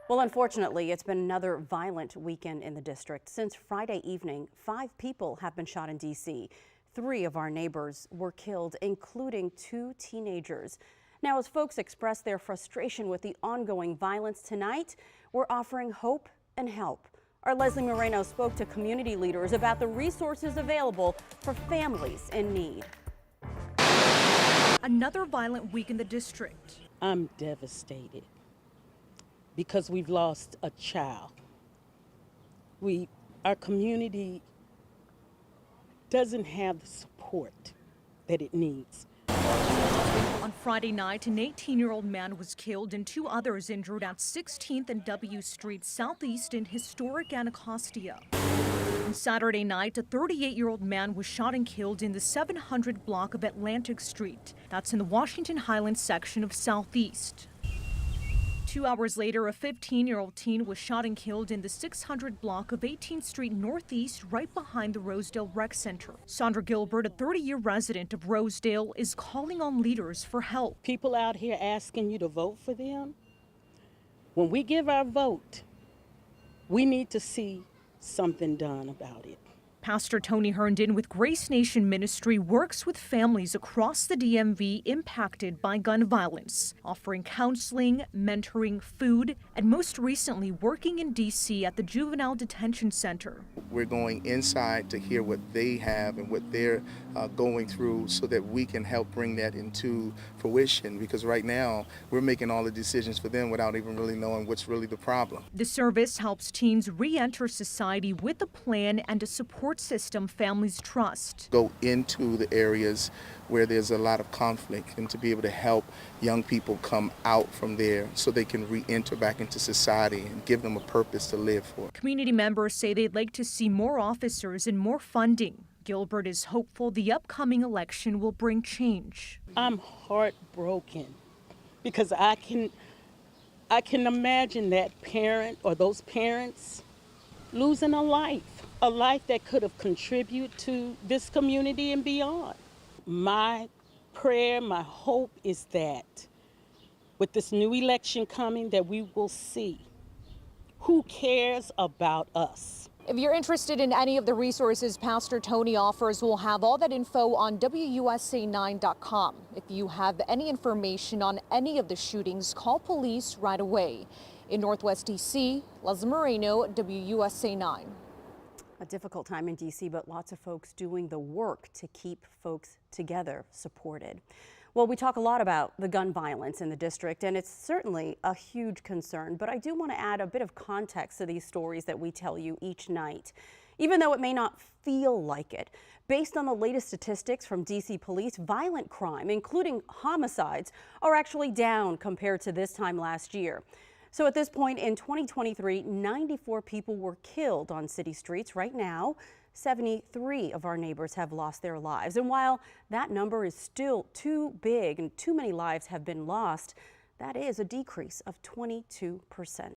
Well, unfortunately, it's been another violent weekend in the district. Since Friday evening, 5 people have been shot in D.C. 3 of our neighbors were killed, including 2 teenagers. Now, as folks express their frustration with the ongoing violence tonight, we're offering hope and help. Our Leslie Moreno spoke to community leaders about the resources available for families in need. Another violent week in the district. I'm devastated because we've lost a child. Our community doesn't have the support that it needs. On Friday night, an 18-year-old man was killed and 2 others injured at 16th and W Street Southeast in historic Anacostia. On Saturday night, a 38-year-old man was shot and killed in the 700 block of Atlantic Street. That's in the Washington Highlands section of Southeast. 2 hours later, a 15-year-old teen was shot and killed in the 600 block of 18th Street Northeast, right behind the Rosedale Rec Center. Sandra Gilbert, a 30-year resident of Rosedale, is calling on leaders for help. People out here asking you to vote for them. When we give our vote, we need to see something done about it. Pastor Tony Herndon with Grace Nation Ministry works with families across the DMV impacted by gun violence, offering counseling, mentoring, food, and most recently working in D.C. at the Juvenile Detention Center. We're going inside to hear what they have and what they're going through so that we can help bring that into fruition, because right now we're making all the decisions for them without even really knowing what's really the problem. The service helps teens re-enter society with a plan and a support system families trust. Go into the areas where there's a lot of conflict and to be able to help young people come out from there so they can re-enter back into society and give them a purpose to live for. Community members say they'd like to see more officers and more funding. Gilbert is hopeful the upcoming election will bring change. I'm heartbroken because I can imagine that parent or those parents losing a life that could have contributed to this community and beyond. My prayer, my hope is that with this new election coming, that we will see who cares about us. If you're interested in any of the resources Pastor Tony offers, we'll have all that info on WUSA9.com. If you have any information on any of the shootings, call police right away. In Northwest D.C., Leslie Moreno, WUSA9. A difficult time in D.C., but lots of folks doing the work to keep folks together, supported. Well, we talk a lot about the gun violence in the district, and it's certainly a huge concern, but I do want to add a bit of context to these stories that we tell you each night. Even though it may not feel like it, based on the latest statistics from D.C. police, violent crime, including homicides, are actually down compared to this time last year. So at this point in 2023, 94 people were killed on city streets. Right now, 73 of our neighbors have lost their lives. And while that number is still too big and too many lives have been lost, that is a decrease of 22%.